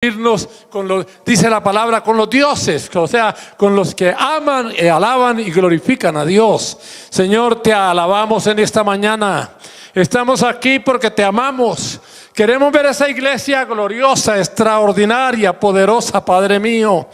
reunirnos dice la palabra, con los dioses, o sea, con los que aman, alaban y glorifican a Dios. Señor, te alabamos en esta mañana. Estamos aquí porque te amamos. Queremos ver esa iglesia gloriosa, extraordinaria, poderosa, Padre mío.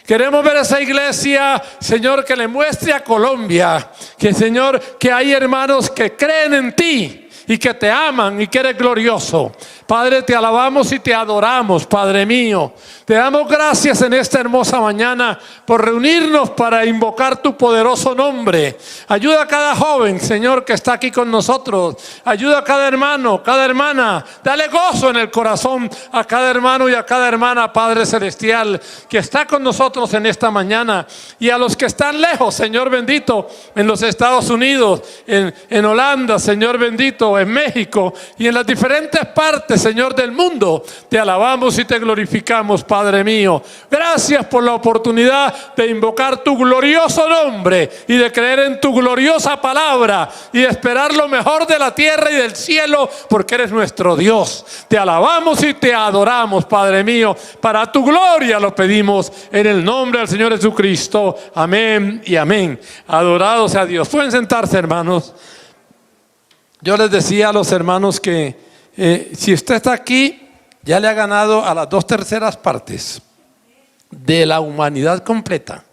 Queremos ver esa iglesia, Señor, que le muestre a Colombia que, Señor, que hay hermanos que creen en ti y que te aman y que eres glorioso. Padre, te alabamos y te adoramos, Padre mío. Te damos gracias en esta hermosa mañana por reunirnos para invocar tu poderoso nombre. Ayuda a cada joven, Señor, que está aquí con nosotros. Ayuda a cada hermano, cada hermana. Dale gozo en el corazón a cada hermano y a cada hermana, Padre celestial, que está con nosotros en esta mañana. Y a los que están lejos, Señor bendito, en los Estados Unidos, en Holanda, Señor bendito, en México y en las diferentes partes, Señor, del mundo. Te alabamos y te glorificamos, Padre mío. Gracias por la oportunidad de invocar tu glorioso nombre y de creer en tu gloriosa palabra y de esperar lo mejor de la tierra y del cielo, porque eres nuestro Dios. Te alabamos y te adoramos, Padre mío. Para tu gloria lo pedimos en el nombre del Señor Jesucristo. Amén y amén. Adorado sea Dios. Pueden sentarse, hermanos. Yo les decía a los hermanos que si usted está aquí, ya le ha ganado a las 2/3 partes de la humanidad completa.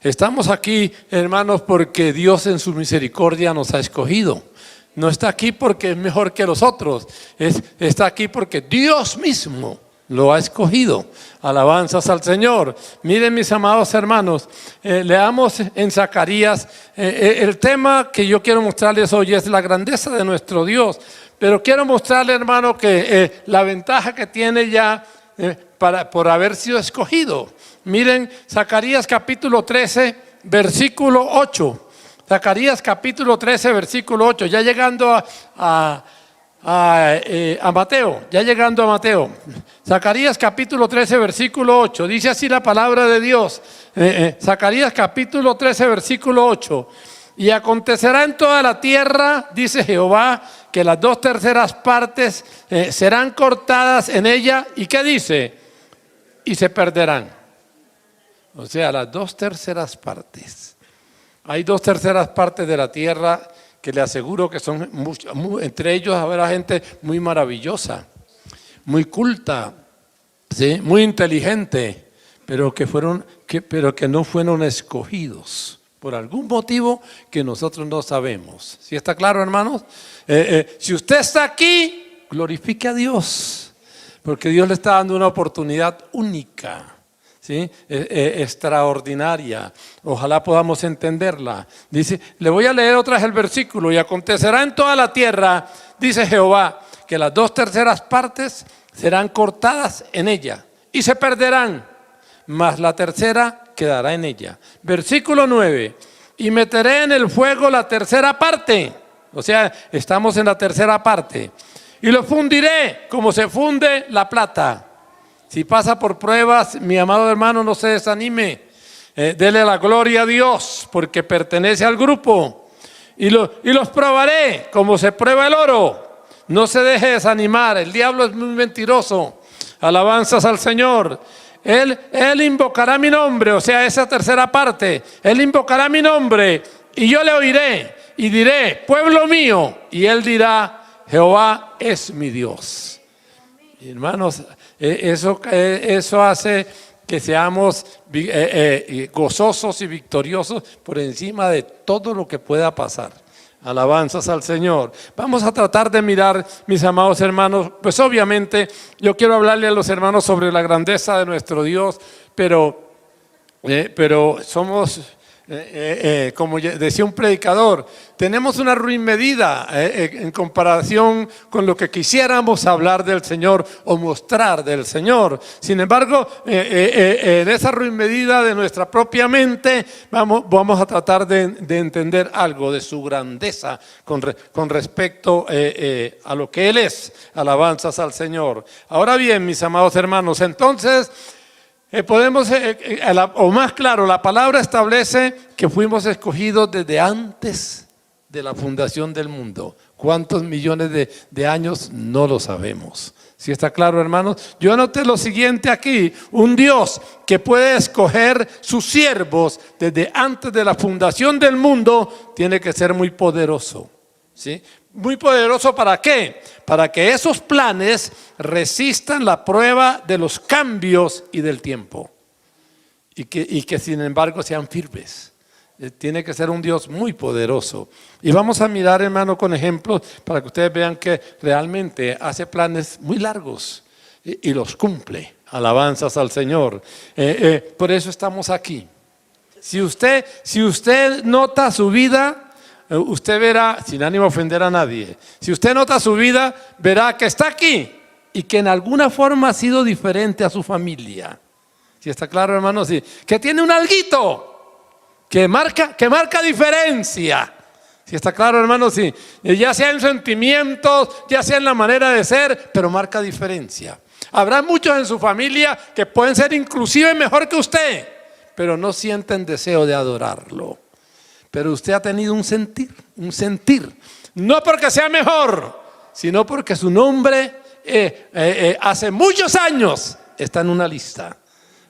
Estamos aquí, hermanos, porque Dios en su misericordia nos ha escogido. No está aquí porque es mejor que los otros. Está aquí porque Dios mismo lo ha escogido. Alabanzas al Señor. Miren, mis amados hermanos, leamos en Zacarías. El tema que yo quiero mostrarles hoy es la grandeza de nuestro Dios. Pero quiero mostrarle, hermano, que la ventaja que tiene ya por haber sido escogido. Miren, Zacarías capítulo 13, versículo 8. Zacarías capítulo 13, versículo 8. Ya llegando a Mateo, ya llegando a Mateo. Zacarías capítulo 13, versículo 8. Dice así la palabra de Dios. Zacarías capítulo 13, versículo 8. Y acontecerá en toda la tierra, dice Jehová, que las 2/3 partes serán cortadas en ella. ¿Y qué dice? Y se perderán. O sea, las 2/3 partes. Hay 2/3 partes de la tierra que le aseguro que son entre ellos habrá gente muy maravillosa, muy culta, ¿sí? Muy inteligente, pero que no fueron escogidos por algún motivo que nosotros no sabemos. ¿Sí está claro, hermanos? Si usted está aquí, glorifique a Dios, porque Dios le está dando una oportunidad única, ¿sí? Extraordinaria. Ojalá podamos entenderla. Dice, le voy a leer otra vez el versículo. Y acontecerá en toda la tierra, dice Jehová, que las 2/3 partes serán cortadas en ella y se perderán, mas la tercera quedará en ella. Versículo 9. Y meteré en el fuego la tercera parte. O sea, estamos en la tercera parte. Y lo fundiré como se funde la plata. Si pasa por pruebas, mi amado hermano, no se desanime. Dele la gloria a Dios, porque pertenece al grupo. Y los probaré como se prueba el oro. No se deje desanimar, el diablo es muy mentiroso. Alabanzas al Señor. Él invocará mi nombre, o sea, esa tercera parte. Él invocará mi nombre y yo le oiré y diré, pueblo mío. Y él dirá, Jehová es mi Dios. Y hermanos, eso hace que seamos gozosos y victoriosos por encima de todo lo que pueda pasar. Alabanzas al Señor. Vamos a tratar de mirar, mis amados hermanos, pues obviamente yo quiero hablarle a los hermanos sobre la grandeza de nuestro Dios, pero somos, como decía un predicador, tenemos una ruin medida en comparación con lo que quisiéramos hablar del Señor o mostrar del Señor. Sin embargo, en esa ruin medida de nuestra propia mente vamos a tratar de entender algo de su grandeza con respecto a lo que Él es. Alabanzas al Señor. Ahora bien, mis amados hermanos, entonces o más claro, la palabra establece que fuimos escogidos desde antes de la fundación del mundo. ¿Cuántos millones de años? No lo sabemos. ¿Sí está claro, hermanos? Yo anoté lo siguiente aquí: un Dios que puede escoger sus siervos desde antes de la fundación del mundo tiene que ser muy poderoso. ¿Sí? Muy poderoso, ¿para qué? Para que esos planes resistan la prueba de los cambios y del tiempo. Y que sin embargo sean firmes. Tiene que ser un Dios muy poderoso. Y vamos a mirar, hermano, con ejemplos para que ustedes vean que realmente hace planes muy largos y los cumple. Alabanzas al Señor. Por eso estamos aquí. Si usted nota su vida, usted verá, sin ánimo de ofender a nadie, si usted nota su vida, verá que está aquí y que en alguna forma ha sido diferente a su familia. ¿Sí está claro, hermano? Sí. Que tiene un alguito que marca diferencia. ¿Sí está claro, hermano? Sí. Ya sea en sentimientos, ya sea en la manera de ser, pero marca diferencia. Habrá muchos en su familia que pueden ser inclusive mejor que usted, pero no sienten deseo de adorarlo. Pero usted ha tenido un sentir, no porque sea mejor, sino porque su nombre hace muchos años está en una lista.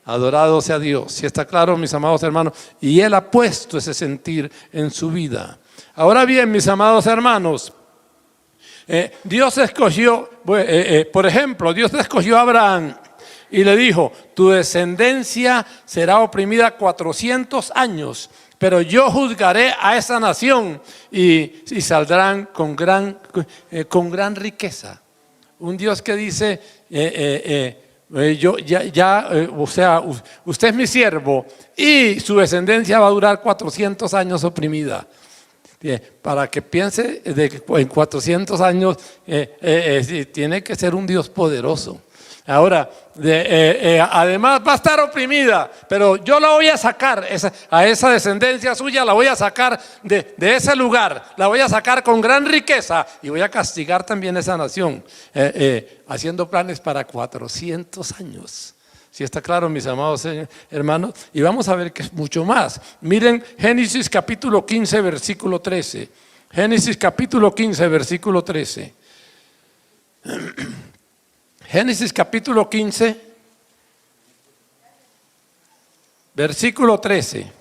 Adorado sea Dios. Si está claro, mis amados hermanos, y Él ha puesto ese sentir en su vida. Ahora bien, mis amados hermanos, Dios escogió, por ejemplo, Dios escogió a Abraham y le dijo: tu descendencia será oprimida 400 años, pero yo juzgaré a esa nación y saldrán con gran riqueza. Un Dios que dice, o sea, usted es mi siervo y su descendencia va a durar 400 años oprimida. Para que piense de que en 400 años tiene que ser un Dios poderoso. Ahora, además va a estar oprimida, pero yo la voy a sacar, a esa descendencia suya la voy a sacar de ese lugar, la voy a sacar con gran riqueza y voy a castigar también esa nación, haciendo planes para 400 años. ¿Sí está claro, mis amados hermanos? Y vamos a ver que es mucho más. Miren Génesis capítulo 15, versículo 13. Génesis capítulo 15, versículo 13. Génesis capítulo 15, versículo 13.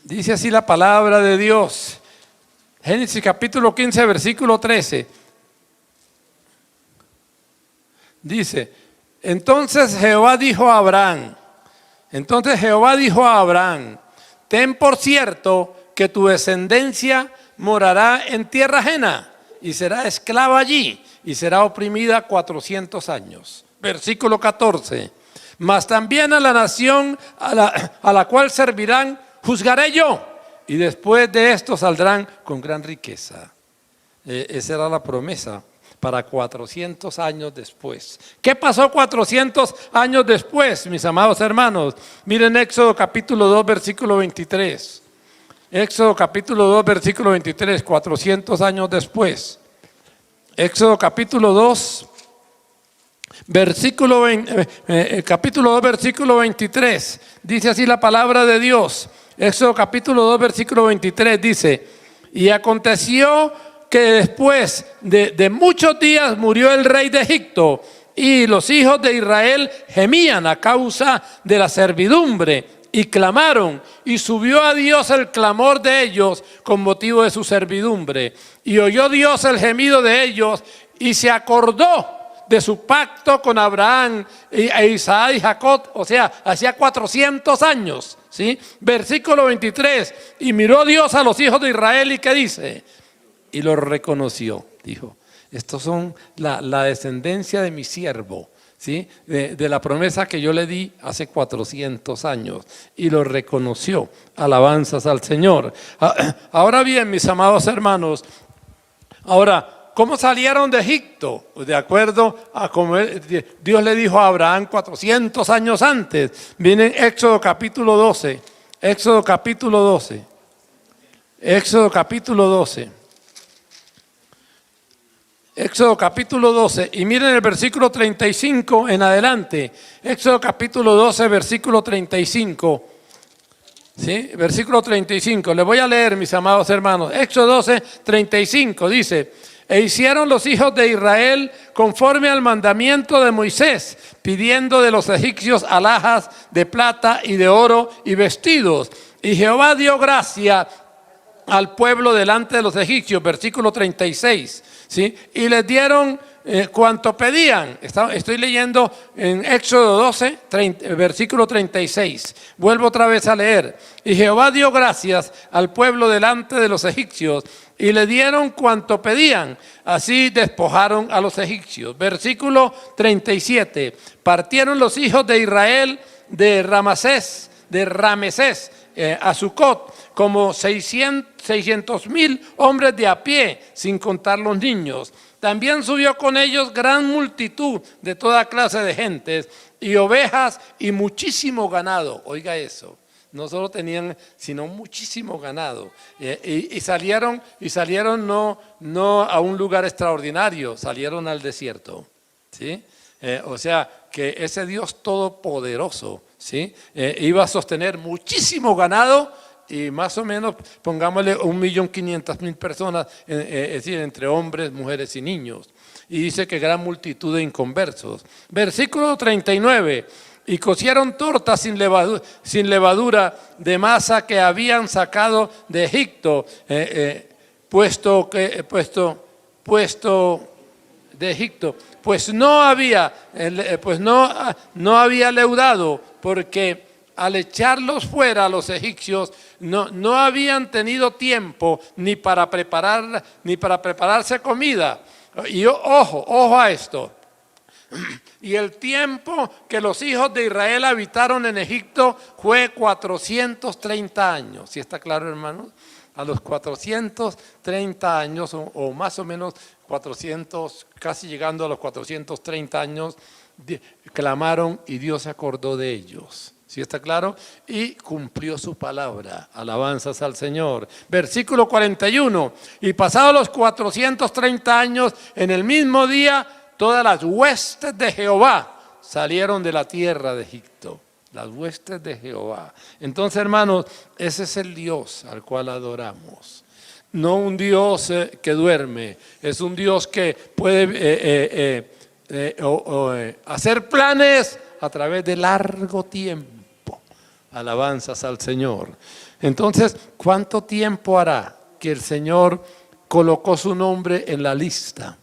Dice así la palabra de Dios. Génesis capítulo 15, versículo 13. Dice: entonces Jehová dijo a Abraham, ten por cierto que tu descendencia morará en tierra ajena y será esclava allí y será oprimida 400 años. Versículo 14. Mas también a la nación a la cual servirán juzgaré yo, y después de esto saldrán con gran riqueza. Esa era la promesa para 400 años después. ¿Qué pasó 400 años después, mis amados hermanos? Miren Éxodo capítulo 2, versículo 23. Éxodo capítulo 2, versículo 23, 400 años después. Éxodo capítulo 2, capítulo 2, versículo 23. Dice así la palabra de Dios. Éxodo capítulo 2, versículo 23 dice: y aconteció que después de muchos días murió el rey de Egipto, y los hijos de Israel gemían a causa de la servidumbre y clamaron, y subió a Dios el clamor de ellos con motivo de su servidumbre, y oyó Dios el gemido de ellos y se acordó de su pacto con Abraham e Isaac y Jacob, o sea, hacía 400 años, ¿sí? Versículo 23, y miró Dios a los hijos de Israel y ¿qué dice? Y los reconoció, dijo: estos son la descendencia de mi siervo, ¿sí? De la promesa que yo le di hace 400 años, y lo reconoció. Alabanzas al Señor. Ahora bien, mis amados hermanos, ¿cómo salieron de Egipto? De acuerdo a como Dios le dijo a Abraham 400 años antes. Viene Éxodo capítulo 12. Éxodo capítulo 12. Éxodo capítulo 12. Éxodo capítulo 12, y miren el versículo 35 en adelante. Éxodo capítulo 12, versículo 35. ¿Sí? Versículo 35, le voy a leer, mis amados hermanos. Éxodo 12, 35 dice: e hicieron los hijos de Israel conforme al mandamiento de Moisés, pidiendo de los egipcios alhajas de plata y de oro y vestidos. Y Jehová dio gracia al pueblo delante de los egipcios, versículo 36, ¿sí? Y les dieron cuanto pedían. Estoy leyendo en Éxodo 12, versículo 36. Vuelvo otra vez a leer. Y Jehová dio gracias al pueblo delante de los egipcios y le dieron cuanto pedían. Así despojaron a los egipcios. Versículo 37. Partieron los hijos de Israel de Ramesés a Sucot, como 600,000 hombres de a pie, sin contar los niños. También subió con ellos gran multitud de toda clase de gentes y ovejas y muchísimo ganado. Oiga eso, no solo tenían, sino muchísimo ganado. Y salieron no a un lugar extraordinario, salieron al desierto. ¿Sí? O sea, que ese Dios todopoderoso, ¿sí? Iba a sostener muchísimo ganado. Y más o menos, pongámosle 1.500.000 personas, es decir, entre hombres, mujeres y niños. Y dice que gran multitud de inconversos. Versículo 39. Y cocieron tortas sin levadura de masa que habían sacado de Egipto, puesto de Egipto, pues no había leudado, porque al echarlos fuera a los egipcios, no habían tenido tiempo ni para prepararse comida. Y ojo a esto. Y el tiempo que los hijos de Israel habitaron en Egipto fue 430 años. ¿Sí está claro, hermanos? A los 430 años, o más o menos 400, casi llegando a los 430 años, clamaron y Dios se acordó de ellos. ¿Sí está claro? Y cumplió su palabra. Alabanzas al Señor. Versículo 41. Y pasados los 430 años, en el mismo día, todas las huestes de Jehová salieron de la tierra de Egipto. Las huestes de Jehová. Entonces, hermanos, ese es el Dios al cual adoramos. No un Dios que duerme. Es un Dios que puede hacer planes a través de largo tiempo. Alabanzas al Señor. Entonces, ¿cuánto tiempo hará que el Señor colocó su nombre en la lista?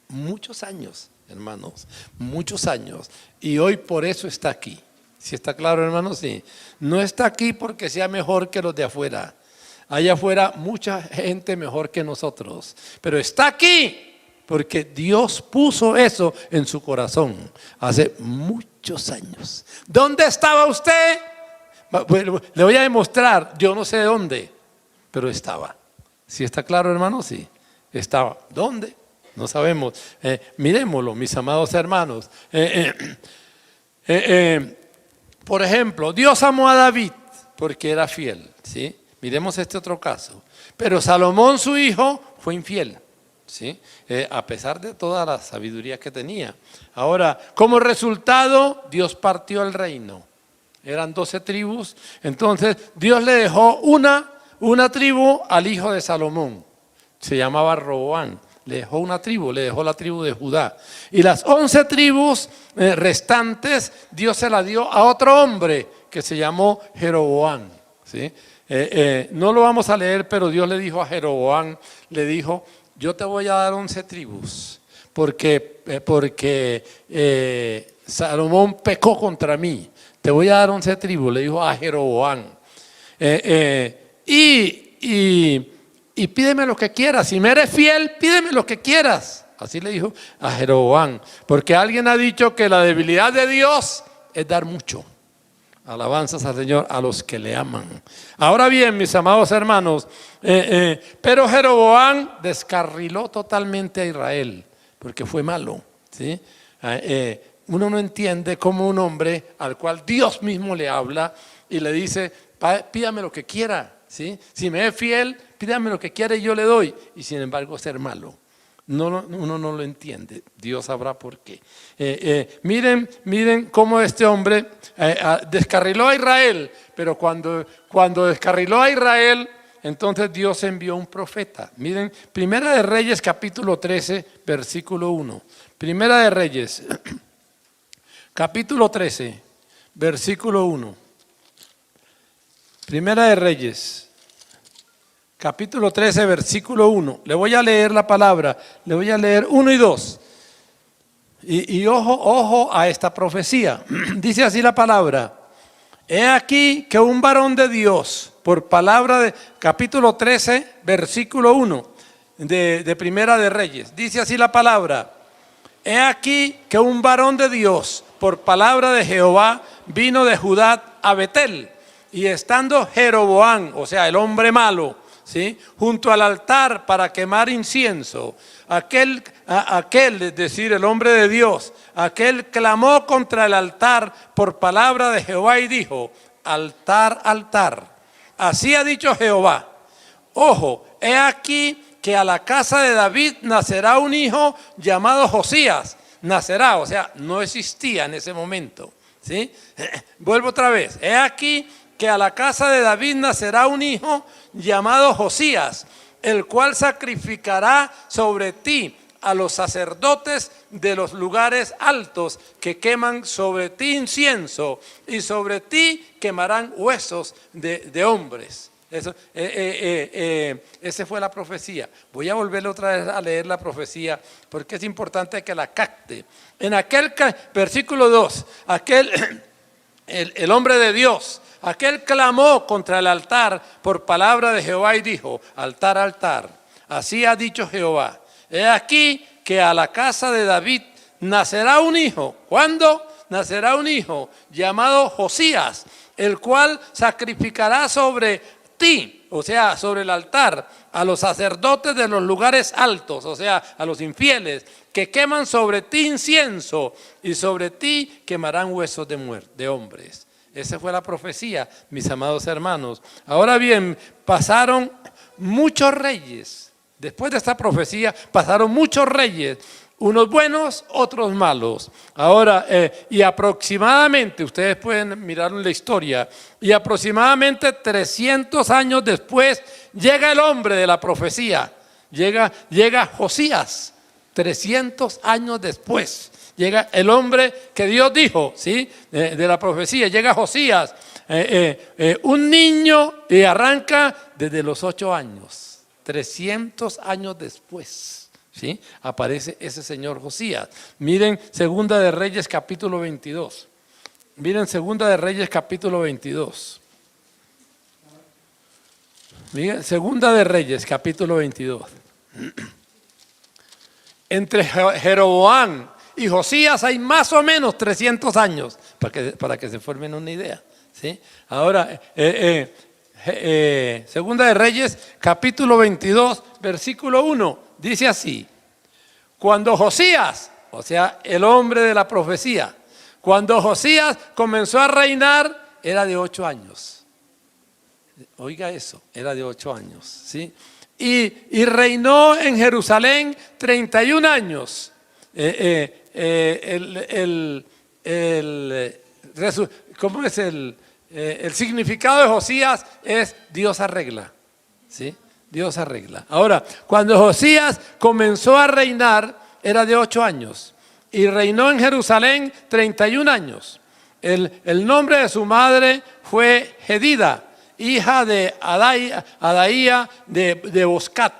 Muchos años, hermanos, muchos años. Y hoy por eso está aquí. ¿Sí está claro, hermanos? Sí. No está aquí porque sea mejor que los de afuera. Allá afuera mucha gente mejor que nosotros. Pero está aquí porque Dios puso eso en su corazón hace muchos años. ¿Dónde estaba usted? Bueno, le voy a demostrar, yo no sé dónde, pero estaba. ¿Sí está claro, hermano? Sí, estaba. ¿Dónde? No sabemos. Miremoslo, mis amados hermanos. Por ejemplo, Dios amó a David porque era fiel. ¿Sí? Miremos este otro caso. Pero Salomón, su hijo, fue infiel. ¿Sí? A pesar de toda la sabiduría que tenía. Ahora, como resultado, Dios partió el reino. Eran 12 tribus. Entonces, Dios le dejó una tribu al hijo de Salomón. Se llamaba Roboam. Le dejó una tribu, le dejó la tribu de Judá. Y las 11 tribus restantes, Dios se la dio a otro hombre que se llamó Jeroboam. ¿Sí? No lo vamos a leer, pero Dios le dijo a Jeroboam, le dijo: yo te voy a dar 11 tribus, porque Salomón pecó contra mí. Te voy a dar 11 tribus, le dijo a Jeroboam. Y pídeme lo que quieras. Si me eres fiel, pídeme lo que quieras. Así le dijo a Jeroboam. Porque alguien ha dicho que la debilidad de Dios es dar mucho. Alabanzas al Señor a los que le aman. Ahora bien, mis amados hermanos, pero Jeroboam descarriló totalmente a Israel porque fue malo. ¿Sí? Uno no entiende cómo un hombre al cual Dios mismo le habla y le dice: pídame lo que quiera. ¿Sí? Si me es fiel, pídame lo que quiera y yo le doy. Y sin embargo ser malo. Uno no lo entiende, Dios sabrá por qué. Miren cómo este hombre descarriló a Israel, pero cuando descarriló a Israel, entonces Dios envió un profeta. Miren, Primera de Reyes capítulo 13, versículo 1. Primera de Reyes, capítulo 13, versículo 1. Primera de Reyes, capítulo 13, versículo 1. Le voy a leer la palabra, le voy a leer 1 y 2. Y ojo a esta profecía. Dice así la palabra: he aquí que un varón de Dios, por palabra de capítulo 13, versículo 1 de Primera de Reyes. Dice así la palabra: he aquí que un varón de Dios, por palabra de Jehová, vino de Judá a Betel. Y estando Jeroboam, o sea, el hombre malo, ¿sí?, junto al altar para quemar incienso, aquel, es decir, el hombre de Dios, aquel clamó contra el altar por palabra de Jehová y dijo: altar, altar, así ha dicho Jehová, ojo, he aquí que a la casa de David nacerá un hijo llamado Josías. Nacerá, o sea, no existía en ese momento, ¿sí? Vuelvo otra vez: he aquí que a la casa de David nacerá un hijo llamado Josías, el cual sacrificará sobre ti a los sacerdotes de los lugares altos que queman sobre ti incienso, y sobre ti quemarán huesos de hombres. Esa fue la profecía. Voy a volver otra vez a leer la profecía porque es importante que la capte. En aquel versículo 2, el hombre de Dios, aquel clamó contra el altar por palabra de Jehová y dijo: altar, altar, así ha dicho Jehová, he aquí que a la casa de David nacerá un hijo. ¿Cuándo? Nacerá un hijo llamado Josías, el cual sacrificará sobre ti, o sea, sobre el altar, a los sacerdotes de los lugares altos, o sea, a los infieles, que queman sobre ti incienso, y sobre ti quemarán huesos de hombres. Esa fue la profecía, mis amados hermanos. Ahora bien, pasaron muchos reyes. Después de esta profecía pasaron muchos reyes, unos buenos, otros malos. Ahora, y aproximadamente, ustedes pueden mirar en la historia, y aproximadamente 300 años después llega el hombre de la profecía, llega Josías. 300 años después llega el hombre que Dios dijo, ¿sí?, de la profecía. Llega Josías, un niño, y arranca desde los 8 años. 300 años después, ¿sí?, aparece ese señor Josías. Miren Segunda de Reyes capítulo 22. Miren Segunda de Reyes capítulo 22. Miren Segunda de Reyes capítulo 22. Entre Jeroboam y Josías hay más o menos 300 años, para que se formen una idea, ¿sí? Ahora, Segunda de Reyes, capítulo 22, versículo 1, dice así: cuando Josías, o sea, el hombre de la profecía, cuando Josías comenzó a reinar, era de 8 años. Oiga eso, era de 8 años, ¿sí? Y reinó en Jerusalén 31 años. ¿Cómo es el significado de Josías? Es Dios arregla, ¿sí? Dios arregla. Ahora, cuando Josías comenzó a reinar, era de 8 años. Y reinó en Jerusalén 31 años. El nombre de su madre fue Jedida, hija de Adaía de Boscat.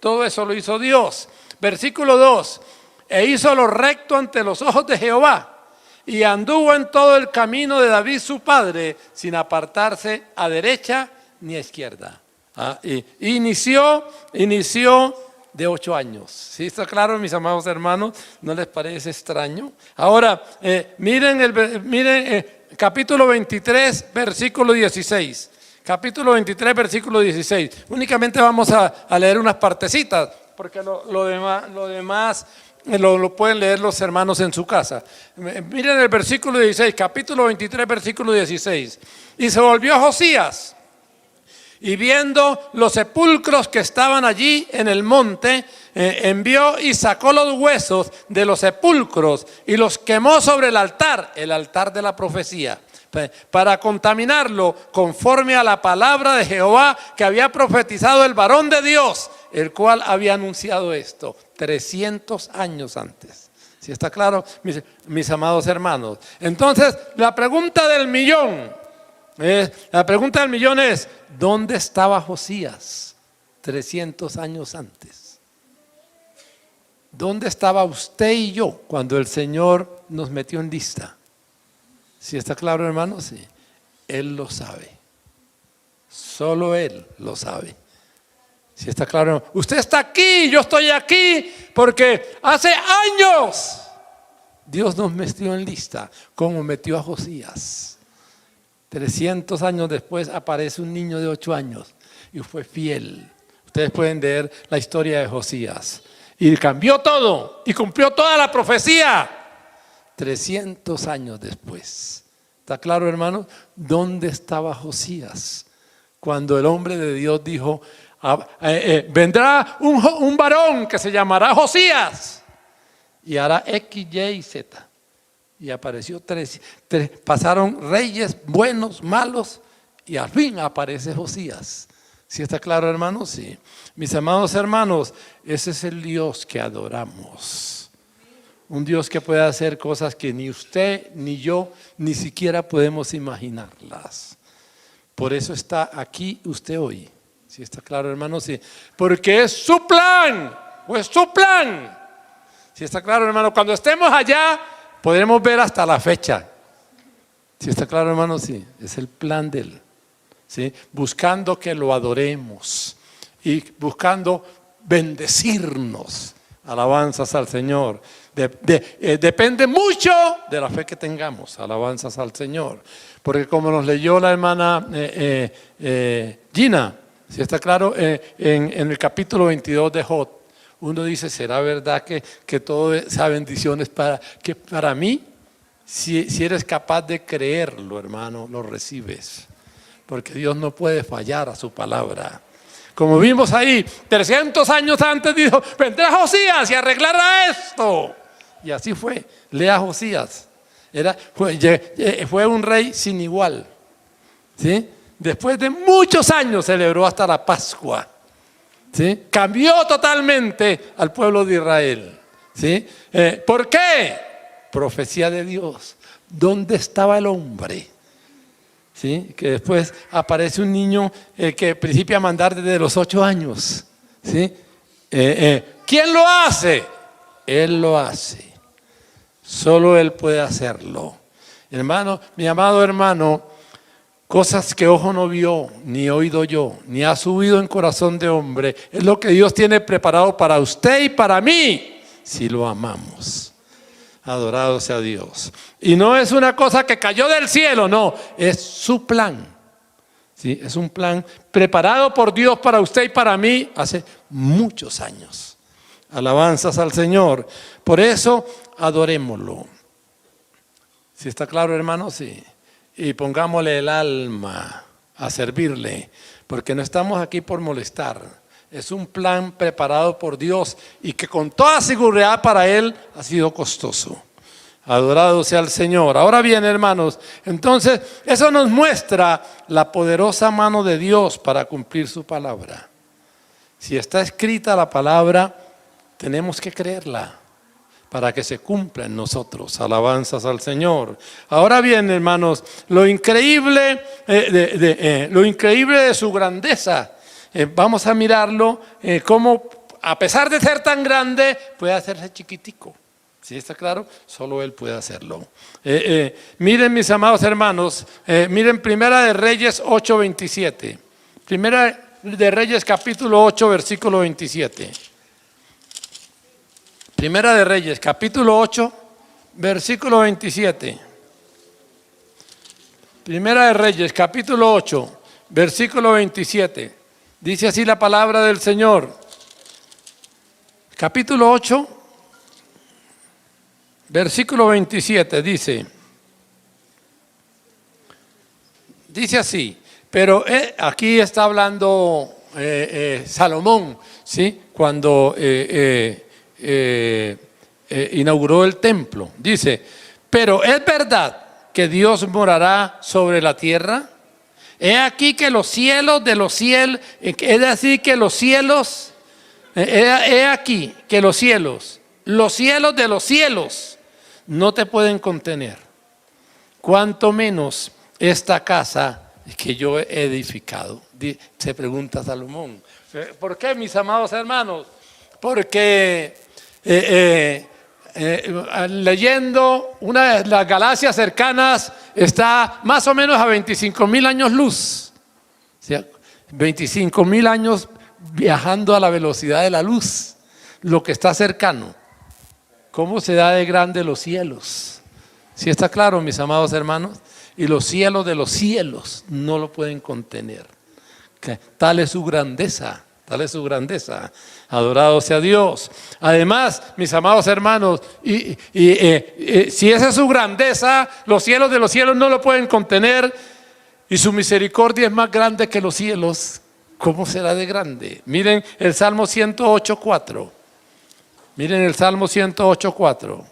Todo eso lo hizo Dios. Versículo 2: e hizo lo recto ante los ojos de Jehová, y anduvo en todo el camino de David su padre, sin apartarse a derecha ni a izquierda. Inició de 8 años. ¿Sí está claro, mis amados hermanos? ¿No les parece extraño? Ahora, miren capítulo 23, versículo 16. Capítulo 23, versículo 16. Únicamente vamos a leer unas partecitas, porque lo demás lo pueden leer los hermanos en su casa. Miren el versículo 16, capítulo 23, versículo 16. Y se volvió Josías Y viendo los sepulcros que estaban allí en el monte, envió y sacó los huesos de los sepulcros y los quemó sobre el altar de la profecía, para contaminarlo conforme a la palabra de Jehová que había profetizado el varón de Dios, el cual había anunciado esto 300 años antes. ¿Sí está claro, mis amados hermanos? Entonces, la pregunta del millón es, ¿dónde estaba Josías 300 años antes? ¿Dónde estaba usted y yo cuando el Señor nos metió en lista? ¿Sí está claro, hermanos? Sí. Él lo sabe. Solo Él lo sabe. ¿Sí está claro? Usted está aquí, yo estoy aquí, porque hace años Dios nos metió en lista, como metió a Josías. 300 años después aparece un niño de 8 años y fue fiel. Ustedes pueden leer la historia de Josías. Y cambió todo y cumplió toda la profecía. 300 años después. ¿Está claro, hermanos? ¿Dónde estaba Josías cuando el hombre de Dios dijo, vendrá un varón que se llamará Josías y hará X, Y y Z? Y apareció pasaron reyes buenos, malos, y al fin aparece Josías. ¿Sí está claro, hermanos? Sí. Mis amados hermanos, ese es el Dios que adoramos. Un Dios que puede hacer cosas que ni usted ni yo ni siquiera podemos imaginarlas. Por eso está aquí usted hoy. ¿Sí está claro, hermanos? Sí. Porque es su plan, o es su plan. ¿Sí está claro, hermano? Cuando estemos allá podremos ver hasta la fecha. ¿Sí está claro, hermano? Sí, es el plan de Él. ¿Sí? Buscando que lo adoremos y buscando bendecirnos. Alabanzas al Señor. Depende mucho de la fe que tengamos. Alabanzas al Señor. Porque como nos leyó la hermana Gina, ¿sí está claro? En el capítulo 22 de Job, uno dice, ¿será verdad que toda esa bendición es para mí? Si eres capaz de creerlo, hermano, lo recibes. Porque Dios no puede fallar a su palabra. Como vimos ahí, 300 años antes dijo, vendrá Josías y arreglará esto. Y así fue. Lea Josías. Fue un rey sin igual. ¿Sí? Después de muchos años celebró hasta la Pascua. ¿Sí? Cambió totalmente al pueblo de Israel. ¿Sí? ¿Por qué? Profecía de Dios. ¿Dónde estaba el hombre? ¿Sí? Que después aparece un niño que principia a mandar desde los 8 años. ¿Sí? ¿Quién lo hace? Él lo hace. Solo Él puede hacerlo. Hermano, mi amado hermano, cosas que ojo no vio, ni oído yo, ni ha subido en corazón de hombre, es lo que Dios tiene preparado para usted y para mí, si lo amamos. Adorado sea Dios. Y no es una cosa que cayó del cielo, no, es su plan. ¿Sí? Es un plan preparado por Dios para usted y para mí hace muchos años. Alabanzas al Señor. Por eso, adorémoslo. ¿Sí está claro, hermano? Sí. Y pongámosle el alma a servirle, porque no estamos aquí por molestar. Es un plan preparado por Dios y que con toda seguridad para Él ha sido costoso. Adorado sea el Señor. Ahora bien, hermanos, entonces eso nos muestra la poderosa mano de Dios para cumplir su palabra. Si está escrita la palabra, tenemos que creerla para que se cumpla en nosotros. Alabanzas al Señor. Ahora bien, hermanos, lo increíble de su grandeza, vamos a mirarlo, cómo a pesar de ser tan grande, puede hacerse chiquitico. ¿Sí está claro? Solo Él puede hacerlo. Miren, mis amados hermanos, miren Primera de Reyes 8:27. Primera de Reyes capítulo 8, versículo 27. Primera de Reyes capítulo 8, versículo 27. Primera de Reyes capítulo 8, versículo 27. Dice así la palabra del Señor. Capítulo 8, versículo 27 dice así: Pero aquí está hablando Salomón, ¿sí? Cuando inauguró el templo. Dice, pero es verdad que Dios morará sobre la tierra. He aquí que los cielos de los cielos, es decir, que los cielos, he aquí que los cielos de los cielos no te pueden contener. Cuanto menos esta casa que yo he edificado. Se pregunta Salomón. ¿Por qué, mis amados hermanos? Porque leyendo una de las galaxias cercanas está más o menos a 25.000 años luz. O sea, 25.000 años viajando a la velocidad de la luz. Lo que está cercano. ¿Cómo se da de grande los cielos? ¿Sí está claro, mis amados hermanos? Y los cielos de los cielos no lo pueden contener. Tal es su grandeza, tal es su grandeza. Adorado sea Dios. Además, mis amados hermanos, si esa es su grandeza, los cielos de los cielos no lo pueden contener y su misericordia es más grande que los cielos. ¿Cómo será de grande? Miren el Salmo 108:4. Miren el Salmo 108:4.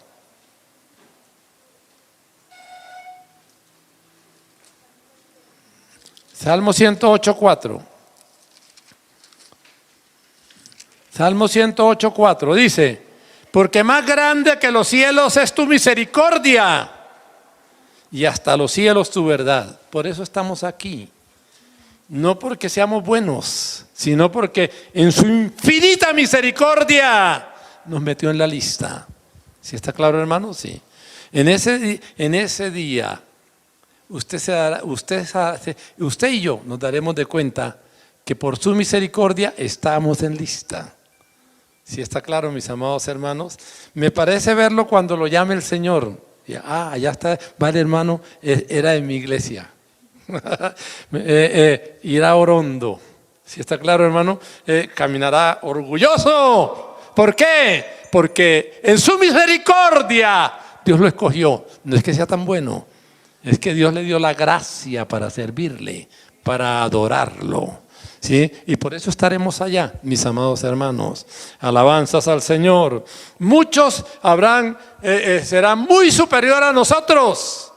Salmo 108:4. Salmo 108:4 dice, porque más grande que los cielos es tu misericordia y hasta los cielos tu verdad. Por eso estamos aquí. No porque seamos buenos, sino porque en su infinita misericordia nos metió en la lista. ¿Sí está claro, hermano? Sí. En ese día usted y yo nos daremos de cuenta que por su misericordia estamos en lista. ¿Sí está claro, mis amados hermanos? Me parece verlo cuando lo llame el Señor. Allá está, vale, hermano, era de mi iglesia. Irá Orondo. ¿Sí está claro, hermano? Caminará orgulloso. ¿Por qué? Porque en su misericordia Dios lo escogió. No es que sea tan bueno, es que Dios le dio la gracia para servirle, para adorarlo. ¿Sí? Y por eso estaremos allá, mis amados hermanos. Alabanzas al Señor. Muchos serán muy superior a nosotros.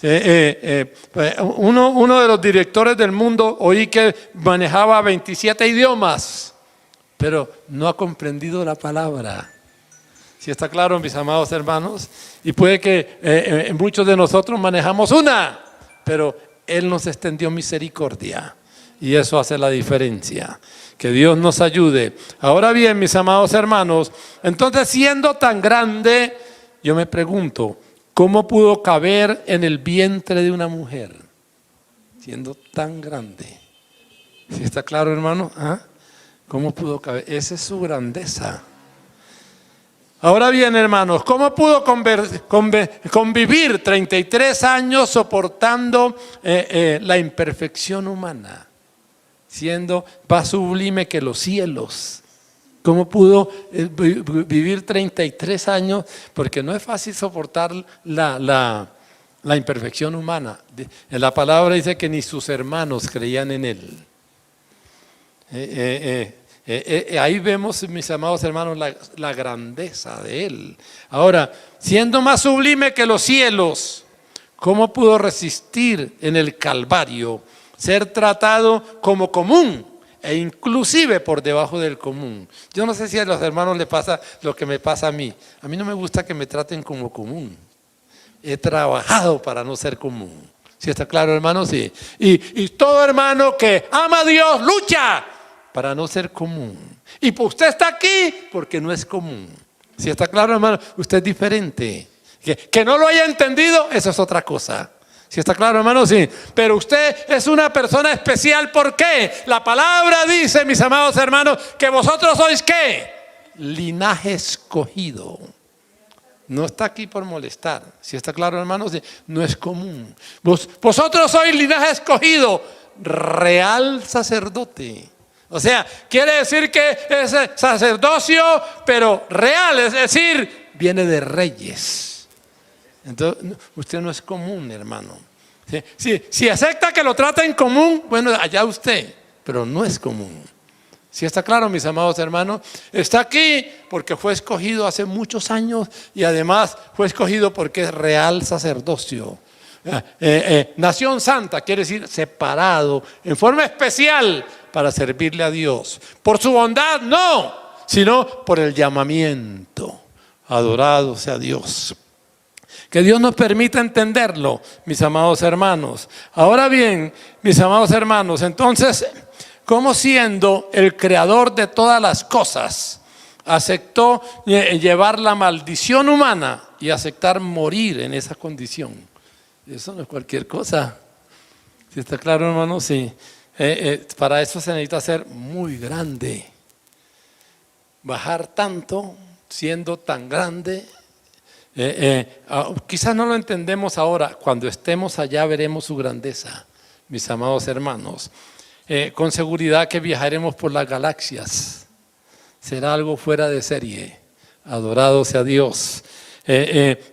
Uno de los directores del mundo, oí que manejaba 27 idiomas, pero no ha comprendido la palabra. ¿Sí está claro, mis amados hermanos? Y puede que muchos de nosotros manejamos una, pero Él nos extendió misericordia. Y eso hace la diferencia. Que Dios nos ayude. Ahora bien, mis amados hermanos, entonces siendo tan grande, yo me pregunto, ¿cómo pudo caber en el vientre de una mujer? Siendo tan grande. ¿Sí está claro, hermano? ¿Cómo pudo caber? Esa es su grandeza. Ahora bien, hermanos, ¿cómo pudo convivir 33 años soportando la imperfección humana? Siendo más sublime que los cielos. ¿Cómo pudo vivir 33 años? Porque no es fácil soportar la imperfección humana. En la palabra dice que ni sus hermanos creían en él. Ahí vemos, mis amados hermanos, la grandeza de él. Ahora, siendo más sublime que los cielos, ¿cómo pudo resistir en el Calvario? Ser tratado como común e inclusive por debajo del común. Yo no sé si a los hermanos les pasa lo que me pasa a mí. A mí no me gusta que me traten como común. He trabajado para no ser común. ¿Sí está claro, hermano? Sí. Y todo hermano que ama a Dios lucha para no ser común. Y pues usted está aquí porque no es común. ¿Sí está claro, hermano? Usted es diferente. Que no lo haya entendido, eso es otra cosa. ¿Sí está claro, hermano? Sí. Pero usted es una persona especial. ¿Por qué? La palabra dice, mis amados hermanos, que vosotros sois ¿qué? Linaje escogido. No está aquí por molestar. ¿Sí está claro, hermano? Sí. No es común. Vosotros sois linaje escogido, real sacerdote. O sea, quiere decir que es sacerdocio, pero real, es decir, viene de reyes. Entonces, usted no es común, hermano. Si acepta que lo traten común, bueno, allá usted, pero no es común. ¿Sí está claro, mis amados hermanos? Está aquí porque fue escogido hace muchos años y además fue escogido porque es real sacerdocio. Nación santa quiere decir separado en forma especial para servirle a Dios. Por su bondad no, sino por el llamamiento. Adorado sea Dios. Que Dios nos permita entenderlo, mis amados hermanos. Ahora bien, mis amados hermanos, entonces, ¿cómo siendo el creador de todas las cosas aceptó llevar la maldición humana y aceptar morir en esa condición? Eso no es cualquier cosa. ¿Sí está claro, hermano? Sí. Para eso se necesita ser muy grande. Bajar tanto, siendo tan grande. Quizás no lo entendemos ahora. Cuando estemos allá veremos su grandeza, mis amados hermanos. Con seguridad que viajaremos por las galaxias. Será algo fuera de serie. Adorado sea Dios.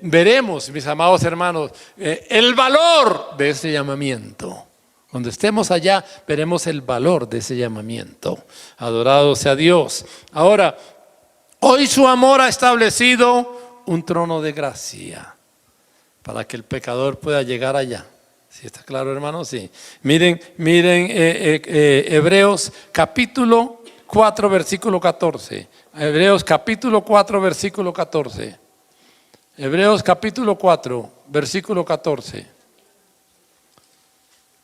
Veremos, mis amados hermanos, el valor de ese llamamiento. Cuando estemos allá veremos el valor de ese llamamiento. Adorado sea Dios. Ahora, hoy su amor ha establecido un trono de gracia para que el pecador pueda llegar allá. ¿Sí está claro, hermanos? Sí. Miren, Hebreos capítulo 4, versículo 14. Hebreos capítulo 4, versículo 14. Hebreos capítulo 4, versículo 14.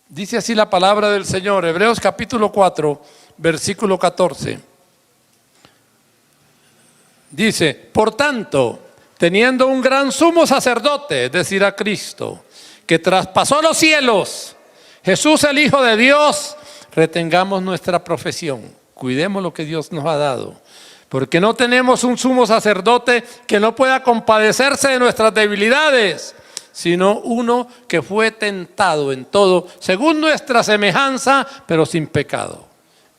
Dice así la palabra del Señor. Hebreos capítulo 4, versículo 14. Dice, por tanto, teniendo un gran sumo sacerdote, es decir, a Cristo, que traspasó los cielos, Jesús el Hijo de Dios, retengamos nuestra profesión, cuidemos lo que Dios nos ha dado, porque no tenemos un sumo sacerdote que no pueda compadecerse de nuestras debilidades, sino uno que fue tentado en todo, según nuestra semejanza, pero sin pecado.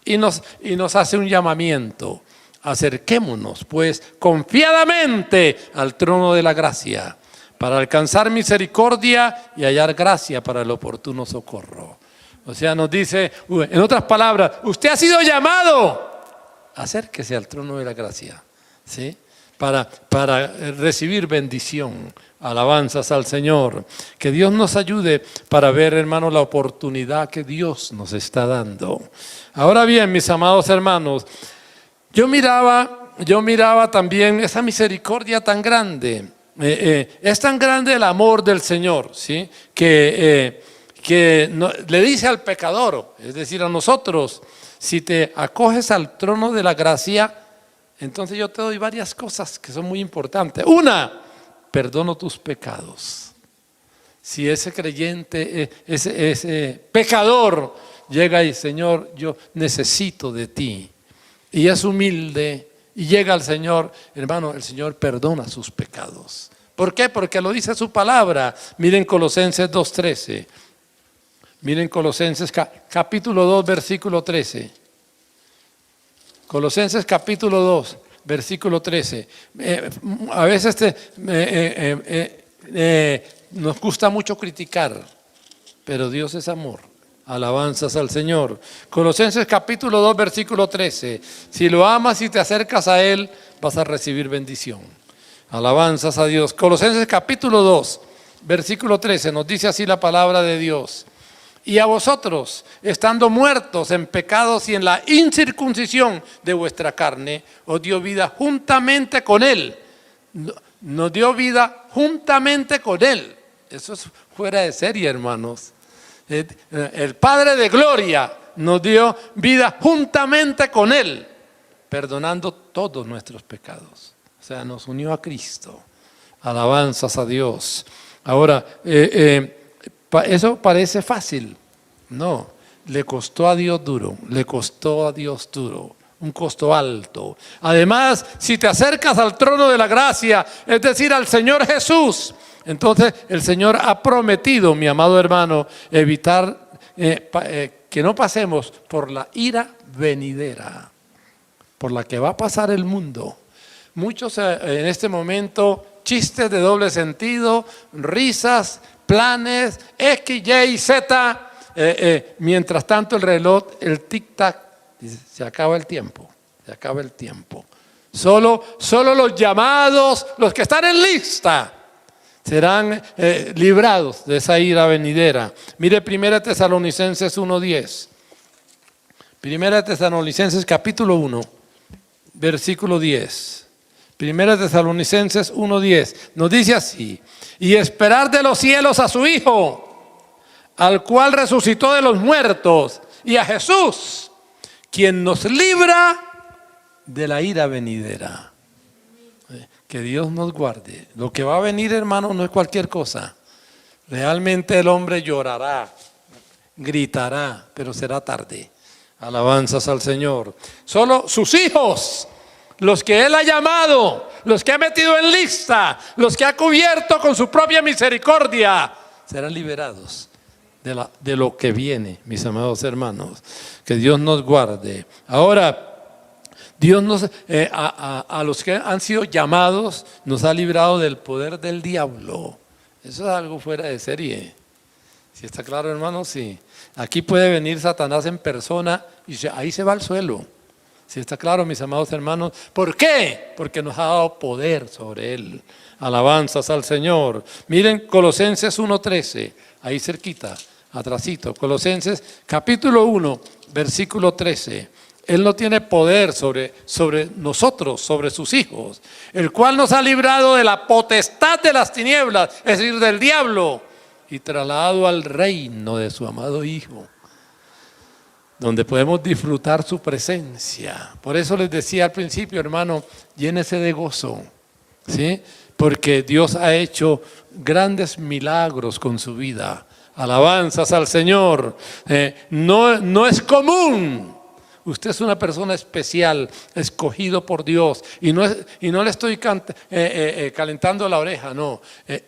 Y nos hace un llamamiento. Acerquémonos pues confiadamente al trono de la gracia para alcanzar misericordia y hallar gracia para el oportuno socorro. O sea, nos dice, en otras palabras, usted ha sido llamado, acérquese al trono de la gracia, ¿sí? Para recibir bendición, alabanzas al Señor. Que Dios nos ayude para ver, hermanos, la oportunidad que Dios nos está dando. Ahora bien, mis amados hermanos, yo miraba también esa misericordia tan grande. Es tan grande el amor del Señor, ¿sí? Que le dice al pecador, es decir, a nosotros, si te acoges al trono de la gracia, entonces yo te doy varias cosas que son muy importantes. Una, perdono tus pecados. Si ese creyente, ese pecador llega y, Señor, yo necesito de ti, y es humilde y llega al Señor, hermano, el Señor perdona sus pecados. ¿Por qué? Porque lo dice su palabra. Miren Colosenses 2:13. Miren Colosenses capítulo 2, versículo 13. Colosenses capítulo 2, versículo 13. A veces nos gusta mucho criticar, pero Dios es amor. Alabanzas al Señor. Colosenses capítulo 2, versículo 13. Si lo amas y te acercas a Él, vas a recibir bendición. Alabanzas a Dios. Colosenses capítulo 2, versículo 13. Nos dice así la palabra de Dios. Y a vosotros, estando muertos en pecados y en la incircuncisión de vuestra carne, os dio vida juntamente con Él. Nos dio vida juntamente con Él. Eso es fuera de serie, hermanos. El Padre de gloria nos dio vida juntamente con Él, perdonando todos nuestros pecados. O sea, nos unió a Cristo. Alabanzas a Dios. Ahora, eso parece fácil. No, le costó a Dios duro, un costo alto. Además, si te acercas al trono de la gracia, es decir, al Señor Jesús, entonces el Señor ha prometido, mi amado hermano, evitar que no pasemos por la ira venidera, por la que va a pasar el mundo. Muchos en este momento, chistes de doble sentido, risas, planes, X, Y, Z. Mientras tanto el reloj, el tic-tac, dice, se acaba el tiempo, se acaba el tiempo. Solo los llamados, los que están en lista, serán librados de esa ira venidera. Mire 1 Tesalonicenses 1:10. 1 Tesalonicenses capítulo 1, versículo 10. 1 Tesalonicenses 1:10 nos dice así: y esperar de los cielos a su Hijo, al cual resucitó de los muertos, y a Jesús, quien nos libra de la ira venidera. Que Dios nos guarde. Lo que va a venir, hermano, no es cualquier cosa. Realmente el hombre llorará, gritará, pero será tarde. Alabanzas al Señor. Solo sus hijos, los que Él ha llamado, los que ha metido en lista, los que ha cubierto con su propia misericordia, serán liberados de lo que viene, mis amados hermanos. Que Dios nos guarde. Ahora, Dios a los que han sido llamados nos ha librado del poder del diablo. Eso es algo fuera de serie. ¿Sí está claro, hermano? Sí. Aquí puede venir Satanás en persona y ahí se va al suelo. ¿Sí está claro, mis amados hermanos? ¿Por qué? Porque nos ha dado poder sobre él. Alabanzas al Señor. Miren Colosenses 1:13, ahí cerquita, atrasito. Colosenses capítulo 1, versículo 13. Él no tiene poder sobre nosotros, sobre sus hijos, el cual nos ha librado de la potestad de las tinieblas, es decir, del diablo, y trasladado al reino de su amado Hijo, donde podemos disfrutar su presencia. Por eso les decía al principio, hermano, llénese de gozo, ¿sí? Porque Dios ha hecho grandes milagros con su vida. Alabanzas al Señor. No es común. Usted es una persona especial, escogido por Dios, y no le estoy calentando la oreja, no,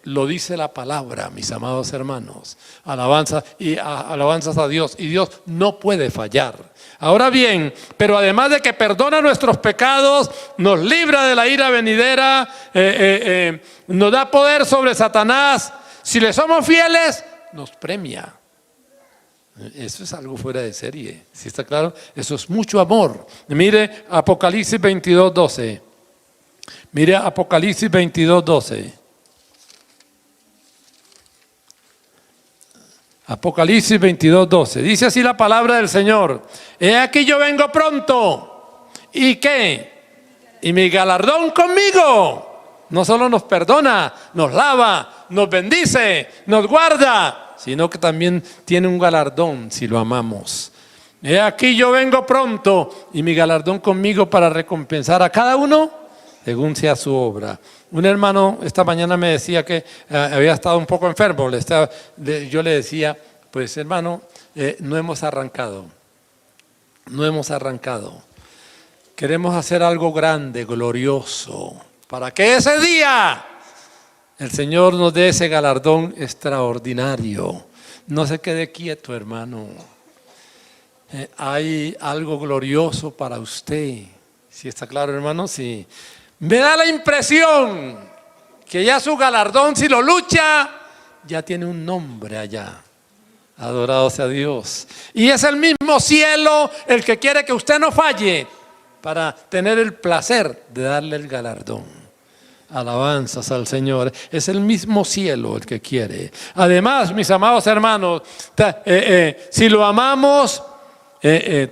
lo dice la palabra, mis amados hermanos. Alabanzas a Dios, y Dios no puede fallar. Ahora bien, pero además de que perdona nuestros pecados, nos libra de la ira venidera, nos da poder sobre Satanás. Si le somos fieles, nos premia. Eso es algo fuera de serie, ¿sí está claro? Eso es mucho amor. Mire Apocalipsis 22:12. Mire Apocalipsis 22:12. Apocalipsis 22:12. Dice así la palabra del Señor: he aquí yo vengo pronto. ¿Y qué? Y mi galardón conmigo. No solo nos perdona, nos lava, nos bendice, nos guarda, sino que también tiene un galardón si lo amamos. He aquí yo vengo pronto y mi galardón conmigo para recompensar a cada uno según sea su obra. Un hermano esta mañana me decía que había estado un poco enfermo. Yo le decía, pues hermano, no hemos arrancado. Queremos hacer algo grande, glorioso, para que ese día el Señor nos dé ese galardón extraordinario. No se quede quieto, hermano. Hay algo glorioso para usted. ¿Sí está claro, hermano? Sí. Me da la impresión que ya su galardón, si lo lucha, ya tiene un nombre allá. Adorado sea Dios. Y es el mismo cielo el que quiere que usted no falle para tener el placer de darle el galardón. Alabanzas al Señor. Es el mismo cielo el que quiere. Además, mis amados hermanos, si lo amamos, Él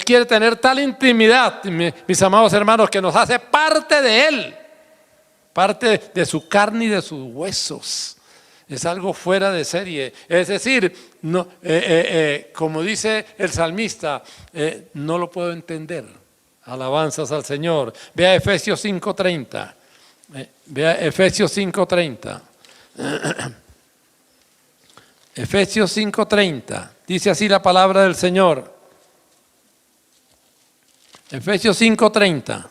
quiere tener tal intimidad, mis amados hermanos, que nos hace parte de Él, parte de su carne y de sus huesos. Es algo fuera de serie. Es decir, no, como dice el salmista, no lo puedo entender. Alabanzas al Señor. Vea Efesios 5:30. Vea Efesios 5:30. Efesios 5:30. Dice así la palabra del Señor. Efesios 5:30.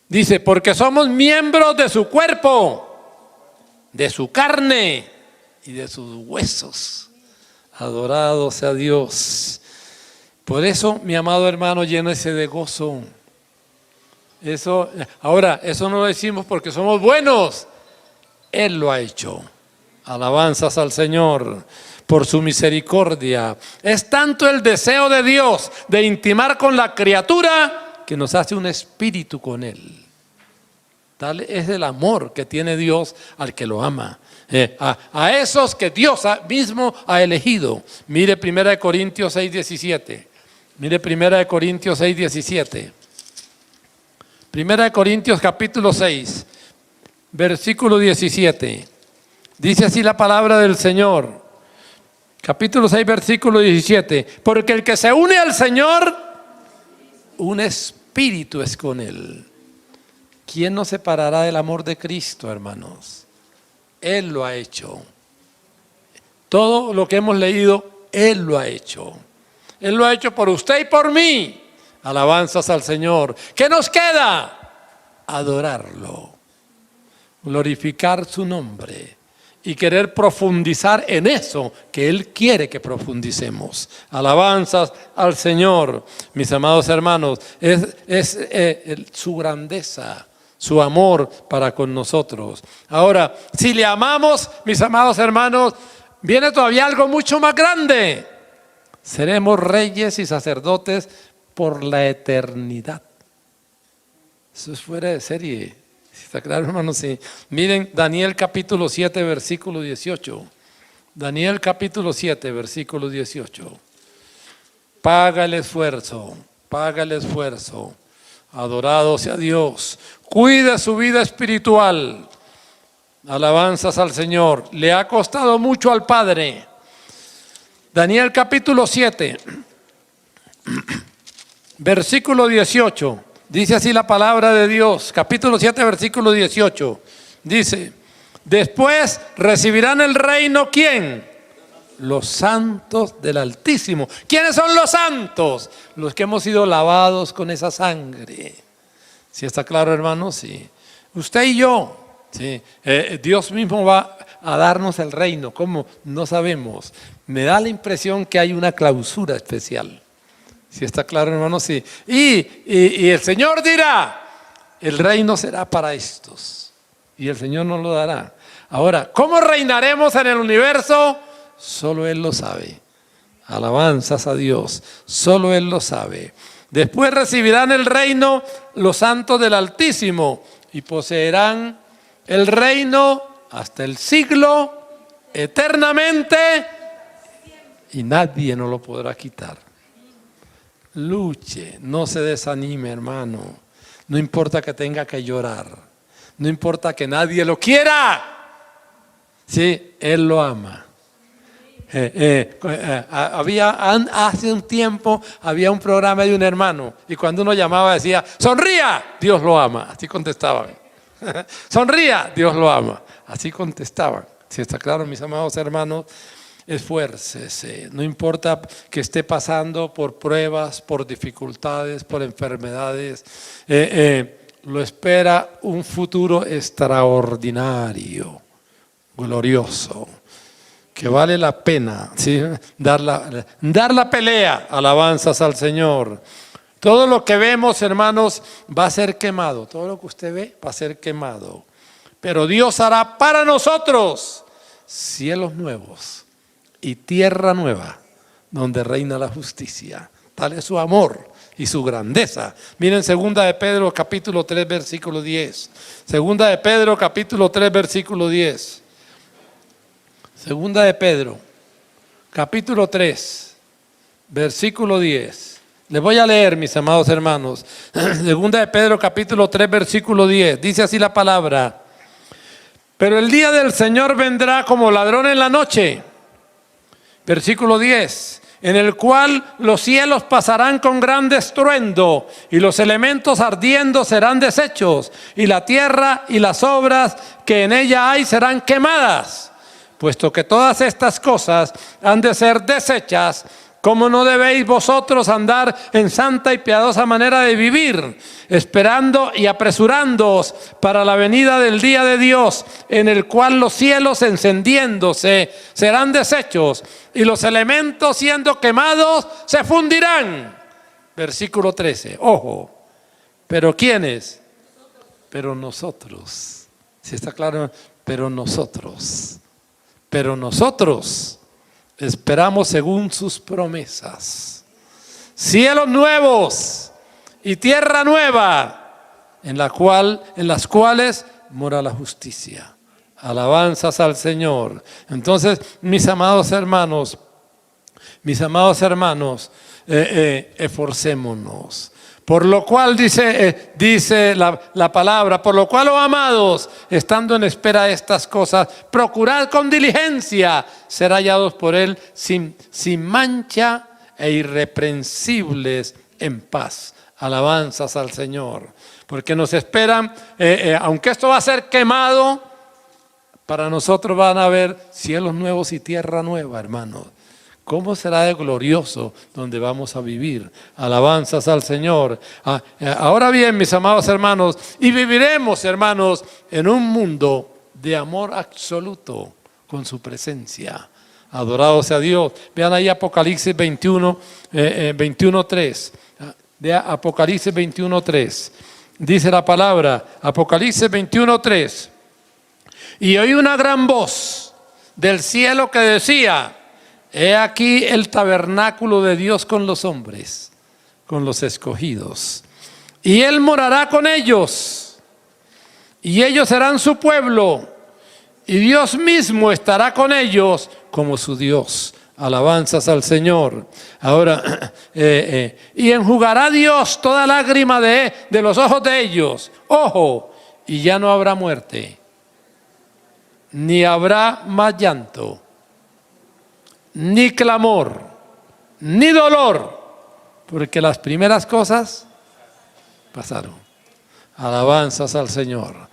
Dice, porque somos miembros de su cuerpo, de su carne y de sus huesos. Adorado sea Dios. Por eso, mi amado hermano, llénese de gozo. Ahora, eso no lo decimos porque somos buenos. Él lo ha hecho. Alabanzas al Señor por su misericordia. Es tanto el deseo de Dios de intimar con la criatura que nos hace un espíritu con Él. Tal es el amor que tiene Dios al que lo ama. A esos que Dios mismo ha elegido. Mire 1 Corintios 6:17. Mire 1 Corintios 6:17. 1 Corintios capítulo 6, versículo 17. Dice así la palabra del Señor. Capítulo 6, versículo 17. Porque el que se une al Señor, un espíritu es con Él. ¿Quién nos separará del amor de Cristo, hermanos? Él lo ha hecho. Todo lo que hemos leído, Él lo ha hecho. Él lo ha hecho por usted y por mí. Alabanzas al Señor. ¿Qué nos queda? Adorarlo, glorificar su nombre y querer profundizar en eso que Él quiere que profundicemos. Alabanzas al Señor. Mis amados hermanos, es su grandeza, su amor para con nosotros. Ahora, si le amamos, mis amados hermanos, viene todavía algo mucho más grande. Seremos reyes y sacerdotes por la eternidad. Eso es fuera de serie. ¿Está claro, hermanos? Sí. Miren Daniel capítulo 7, versículo 18. Daniel capítulo 7, versículo 18. Paga el esfuerzo, paga el esfuerzo. Adorado sea Dios. Cuida su vida espiritual. Alabanzas al Señor. Le ha costado mucho al Padre. Daniel capítulo 7, versículo 18. Dice así la palabra de Dios. Capítulo 7, versículo 18. Dice: después recibirán el reino, ¿quién? Los santos del Altísimo. ¿Quiénes son los santos? Los que hemos sido lavados con esa sangre. ¿Sí está claro, hermanos? Sí. Usted y yo. Sí. Dios mismo va a darnos el reino. ¿Cómo? No sabemos. Me da la impresión que hay una clausura especial. ¿Sí está claro, hermanos? Sí. Y el Señor dirá: el reino será para estos. Y el Señor nos lo dará. Ahora, ¿cómo reinaremos en el universo? Solo Él lo sabe. Alabanzas a Dios. Solo Él lo sabe. Después recibirán el reino los santos del Altísimo y poseerán el reino hasta el siglo, eternamente, y nadie nos lo podrá quitar. Luche, no se desanime, hermano. No importa que tenga que llorar. No importa que nadie lo quiera. Sí, Él lo ama. Hace un tiempo había un programa de un hermano y cuando uno llamaba decía: sonría, Dios lo ama. Así contestaban. Sonría, Dios lo ama. Así contestaban. Si está claro, mis amados hermanos, esfuércese. No importa que esté pasando por pruebas, por dificultades, por enfermedades. Lo espera un futuro extraordinario, glorioso, que vale la pena, ¿sí? dar la pelea. Alabanzas al Señor. Todo lo que vemos, hermanos, va a ser quemado. Todo lo que usted ve va a ser quemado. Pero Dios hará para nosotros cielos nuevos y tierra nueva, donde reina la justicia. Tal es su amor y su grandeza. Miren 2 de Pedro capítulo 3, versículo 10. 2 de Pedro capítulo 3, versículo 10. 2 de Pedro capítulo 3, versículo 10. Les voy a leer, mis amados hermanos. 2 de Pedro capítulo 3, versículo 10. Dice así la palabra: pero el día del Señor vendrá como ladrón en la noche. Versículo 10. En el cual los cielos pasarán con gran estruendo y los elementos ardiendo serán deshechos y la tierra y las obras que en ella hay serán quemadas. Puesto que todas estas cosas han de ser deshechas, ¿cómo no debéis vosotros andar en santa y piadosa manera de vivir, esperando y apresurándoos para la venida del día de Dios, en el cual los cielos encendiéndose serán deshechos y los elementos siendo quemados se fundirán? Versículo 13. Ojo, ¿pero quiénes? Pero nosotros. ¿Sí está claro? Pero nosotros. pero nosotros esperamos según sus promesas. Cielos nuevos y tierra nueva, en las cuales mora la justicia. Alabanzas al Señor. Entonces, mis amados hermanos, esforcémonos. Por lo cual dice la palabra, por lo cual, oh amados, estando en espera de estas cosas, procurad con diligencia ser hallados por Él sin mancha e irreprensibles en paz. Alabanzas al Señor. Porque nos esperan, aunque esto va a ser quemado, para nosotros van a haber cielos nuevos y tierra nueva, hermanos. ¿Cómo será de glorioso donde vamos a vivir? Alabanzas al Señor. Ahora bien, mis amados hermanos, y viviremos, hermanos, en un mundo de amor absoluto con su presencia. Adorado sea Dios. Vean ahí Apocalipsis 21:3. De Apocalipsis 21:3. Dice la palabra, Apocalipsis 21:3. Y oí una gran voz del cielo que decía: he aquí el tabernáculo de Dios con los hombres, con los escogidos. Y Él morará con ellos, y ellos serán su pueblo, y Dios mismo estará con ellos como su Dios. Alabanzas al Señor. Ahora, y enjugará Dios toda lágrima de los ojos de ellos. Ojo, y ya no habrá muerte, ni habrá más llanto, ni clamor, ni dolor, porque las primeras cosas pasaron. Alabanzas al Señor.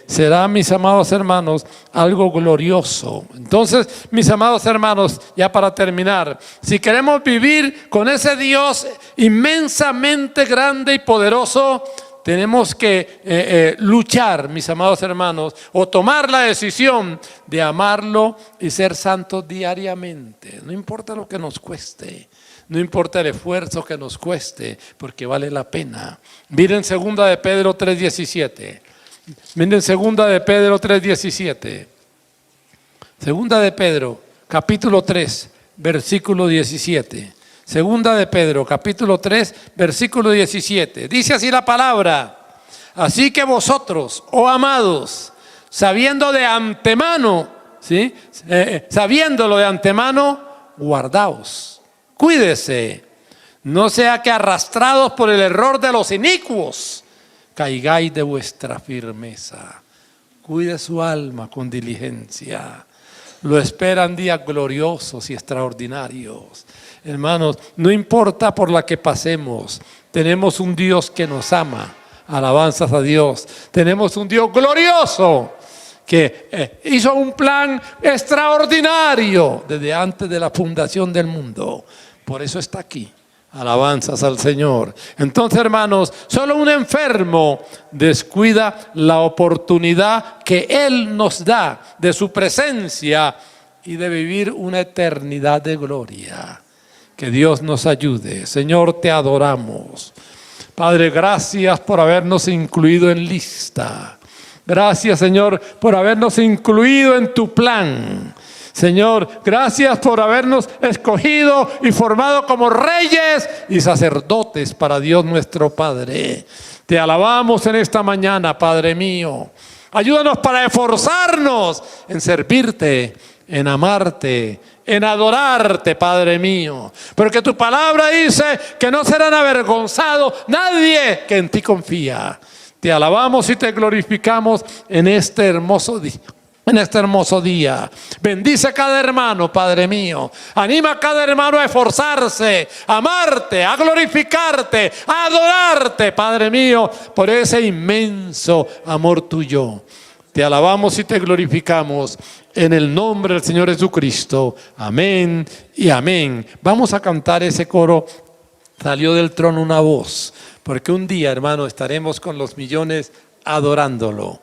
Será, mis amados hermanos, algo glorioso. Entonces, mis amados hermanos, ya para terminar, si queremos vivir con ese Dios inmensamente grande y poderoso, tenemos que luchar, mis amados hermanos, o tomar la decisión de amarlo y ser santos diariamente. No importa lo que nos cueste, no importa el esfuerzo que nos cueste, porque vale la pena. Miren 2 de Pedro 3:17. Miren 2 de Pedro 3:17. 2 de Pedro, capítulo 3, versículo 17. Segunda de Pedro, capítulo 3, versículo 17. Dice así la palabra: así que vosotros, oh amados, sabiendo de antemano, ¿sí? Sabiéndolo de antemano, guardaos, cuídese, no sea que arrastrados por el error de los inicuos, caigáis de vuestra firmeza. Cuide su alma con diligencia. Lo esperan días gloriosos y extraordinarios. Hermanos, no importa por la que pasemos, tenemos un Dios que nos ama. Alabanzas a Dios. Tenemos un Dios glorioso que hizo un plan extraordinario desde antes de la fundación del mundo. Por eso está aquí. Alabanzas al Señor. Entonces, hermanos, solo un enfermo descuida la oportunidad que Él nos da de su presencia y de vivir una eternidad de gloria. Que Dios nos ayude. Señor, te adoramos. Padre, gracias por habernos incluido en lista. Gracias, Señor, por habernos incluido en tu plan. Señor, gracias por habernos escogido y formado como reyes y sacerdotes para Dios nuestro Padre. Te alabamos en esta mañana, Padre mío. Ayúdanos para esforzarnos en servirte, en amarte, en adorarte, Padre mío. Porque tu palabra dice que no serán avergonzados nadie que en ti confía. Te alabamos y te glorificamos en este hermoso día. Bendice a cada hermano, Padre mío. Anima a cada hermano a esforzarse, a amarte, a glorificarte, a adorarte, Padre mío, por ese inmenso amor tuyo. Te alabamos y te glorificamos en el nombre del Señor Jesucristo. Amén y amén. Vamos a cantar ese coro. Salió del trono una voz, porque un día, hermano, estaremos con los millones adorándolo.